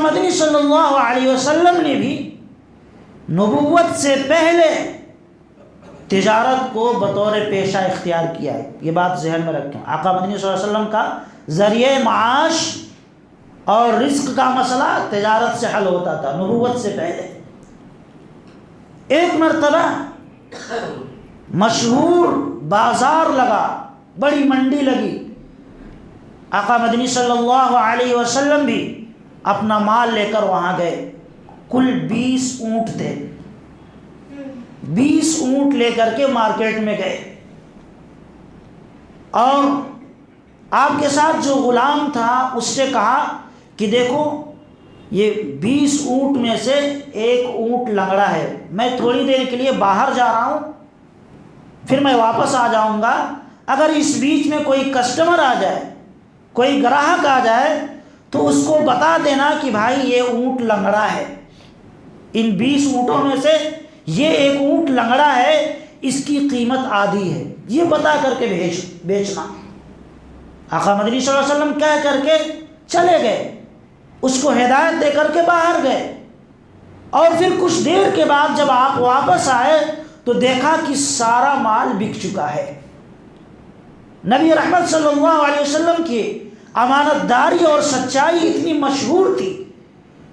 مدنی صلی اللہ علیہ وسلم نے بھی نبوت سے پہلے تجارت کو بطور پیشہ اختیار کیا ہے، یہ بات ذہن میں رکھیں۔ آقا مدنی صلی اللہ علیہ وسلم کا ذریعہ معاش اور رزق کا مسئلہ تجارت سے حل ہوتا تھا نبوت سے پہلے۔ ایک مرتبہ مشہور بازار لگا، بڑی منڈی لگی، آقا مدنی صلی اللہ علیہ وسلم بھی اپنا مال لے کر وہاں گئے۔ کل 20 اونٹ تھے، 20 اونٹ لے کر کے مارکیٹ میں گئے، اور آپ کے ساتھ جو غلام تھا اس سے کہا کہ دیکھو یہ 20 اونٹ میں سے ایک اونٹ لنگڑا ہے، میں تھوڑی دیر کے لیے باہر جا رہا ہوں، پھر میں واپس آ جاؤں گا، اگر اس بیچ میں کوئی کسٹمر آ جائے، کوئی گراہک آ جائے تو اس کو بتا دینا کہ بھائی یہ اونٹ لنگڑا ہے، ان 20 اونٹوں میں سے یہ ایک اونٹ لنگڑا ہے، اس کی قیمت آدھی ہے، یہ بتا کر کے بیچنا۔ آقا مدنی صلی اللہ علیہ وسلم کہہ کر کے چلے گئے، اس کو ہدایت دے کر کے باہر گئے، اور پھر کچھ دیر کے بعد جب آپ واپس آئے تو دیکھا کہ سارا مال بک چکا ہے۔ نبی رحمت صلی اللہ علیہ وسلم کی امانت داری اور سچائی اتنی مشہور تھی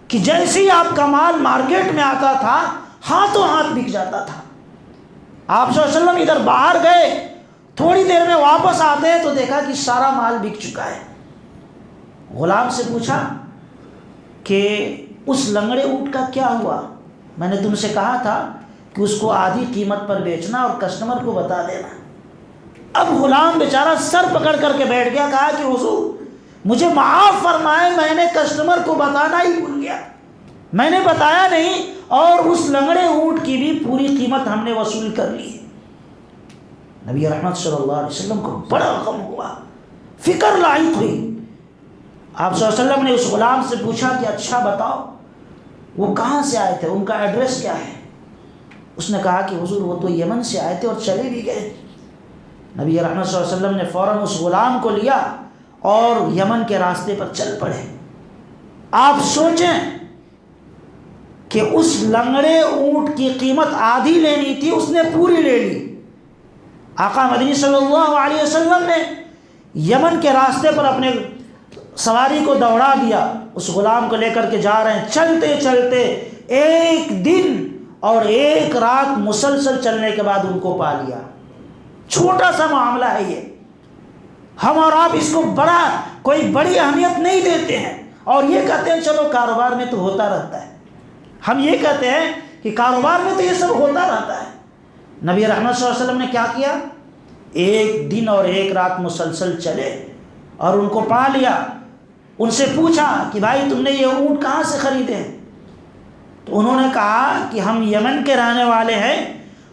کہ جیسے ہی آپ کا مال مارکیٹ میں آتا تھا ہاتھوں ہاتھ بک جاتا تھا۔ آپ صلی اللہ علیہ وسلم ادھر باہر گئے، تھوڑی دیر میں واپس آتے ہیں تو دیکھا کہ سارا مال بک چکا ہے۔ غلام سے پوچھا کہ اس لنگڑے اونٹ کا کیا ہوا؟ میں نے تم سے کہا تھا کہ اس کو آدھی قیمت پر بیچنا اور کسٹمر کو بتا دینا۔ اب غلام بیچارہ سر پکڑ کر کے بیٹھ گیا، کہا کہ حضور مجھے معاف فرمائے، میں نے کسٹمر کو بتانا ہی بھول گیا، میں نے بتایا نہیں، اور اس لنگڑے اونٹ کی بھی پوری قیمت ہم نے وصول کر لی۔ نبی رحمت صلی اللہ علیہ وسلم کو بڑا غم ہوا، فکر لاحق ہوئی۔ آپ صلی اللہ علیہ وسلم نے اس غلام سے پوچھا کہ اچھا بتاؤ وہ کہاں سے آئے تھے، ان کا ایڈریس کیا ہے؟ اس نے کہا کہ حضور وہ تو یمن سے آئے تھے اور چلے بھی گئے۔ نبی رحمت صلی اللہ علیہ وسلم نے فوراً اس غلام کو لیا اور یمن کے راستے پر چل پڑے۔ آپ سوچیں کہ اس لنگڑے اونٹ کی قیمت آدھی لینی تھی، اس نے پوری لے لی۔ آقا مدنی صلی اللہ علیہ وسلم نے یمن کے راستے پر اپنے سواری کو دوڑا دیا، اس غلام کو لے کر کے جا رہے ہیں، چلتے چلتے ایک دن اور ایک رات مسلسل چلنے کے بعد ان کو پا لیا۔ چھوٹا سا معاملہ ہے یہ، ہم اور آپ اس کو کوئی بڑی اہمیت نہیں دیتے ہیں، اور یہ کہتے ہیں چلو کاروبار میں تو ہوتا رہتا ہے، ہم یہ کہتے ہیں کہ کاروبار میں تو یہ سب ہوتا رہتا ہے۔ نبی رحمت صلی اللہ علیہ وسلم نے کیا کیا؟ ایک دن اور ایک رات مسلسل چلے اور ان کو پا لیا۔ ان سے پوچھا کہ بھائی تم نے یہ اونٹ کہاں سے خریدے ہیں؟ تو انہوں نے کہا کہ ہم یمن کے رہنے والے ہیں،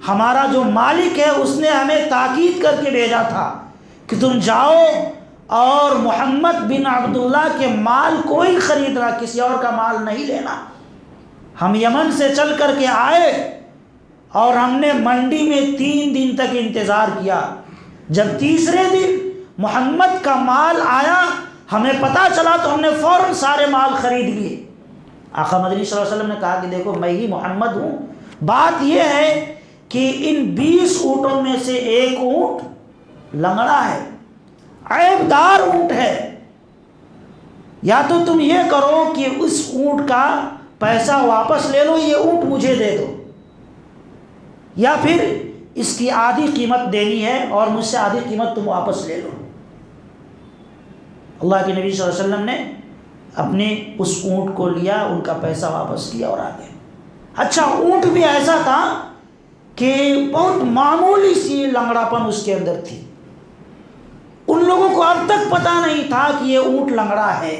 ہمارا جو مالک ہے اس نے ہمیں تاکید کر کے بھیجا تھا کہ تم جاؤ اور محمد بن عبداللہ کے مال کو ہی خریدنا، کسی اور کا مال نہیں لینا۔ ہم یمن سے چل کر کے آئے اور ہم نے منڈی میں 3 دن تک انتظار کیا، جب تیسرے دن محمد کا مال آیا ہمیں پتہ چلا تو ہم نے فوراً سارے مال خرید لیے۔ آقا مدنی صلی اللہ علیہ وسلم نے کہا کہ دیکھو میں ہی محمد ہوں، بات یہ ہے کہ ان 20 اونٹوں میں سے ایک اونٹ لنگڑا ہے، عیب دار اونٹ ہے، یا تو تم یہ کرو کہ اس اونٹ کا پیسہ واپس لے لو، یہ اونٹ مجھے دے دو، یا پھر اس کی آدھی قیمت دینی ہے اور مجھ سے آدھی قیمت تم واپس لے لو۔ اللہ کے نبی صلی اللہ علیہ وسلم نے اپنے اس اونٹ کو لیا، ان کا پیسہ واپس کیا اور آگے۔ اچھا اونٹ بھی ایسا تھا کہ بہت معمولی سی لنگڑاپن اس کے اندر تھی، ان لوگوں کو اب تک پتہ نہیں تھا کہ یہ اونٹ لنگڑا ہے،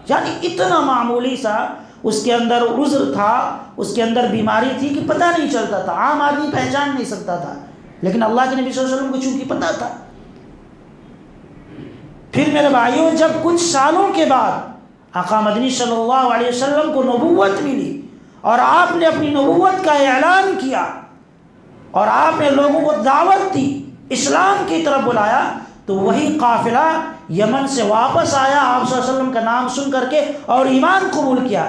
یعنی اتنا معمولی سا اس کے اندر عذر تھا، اس کے اندر بیماری تھی کہ پتہ نہیں چلتا تھا، عام آدمی پہچان نہیں سکتا تھا، لیکن اللہ کے نبی صلی اللہ علیہ وسلم کو چونکہ پتہ تھا۔ پھر میرے بھائیوں جب کچھ سالوں کے بعد آقا مدنی صلی اللہ علیہ وسلم کو نبوت ملی اور آپ نے اپنی نبوت کا اعلان کیا اور آپ نے لوگوں کو دعوت دی، اسلام کی طرف بلایا، تو وہی قافلہ یمن سے واپس آیا آپ صلی اللہ علیہ وسلم کا نام سن کر کے اور ایمان قبول کیا.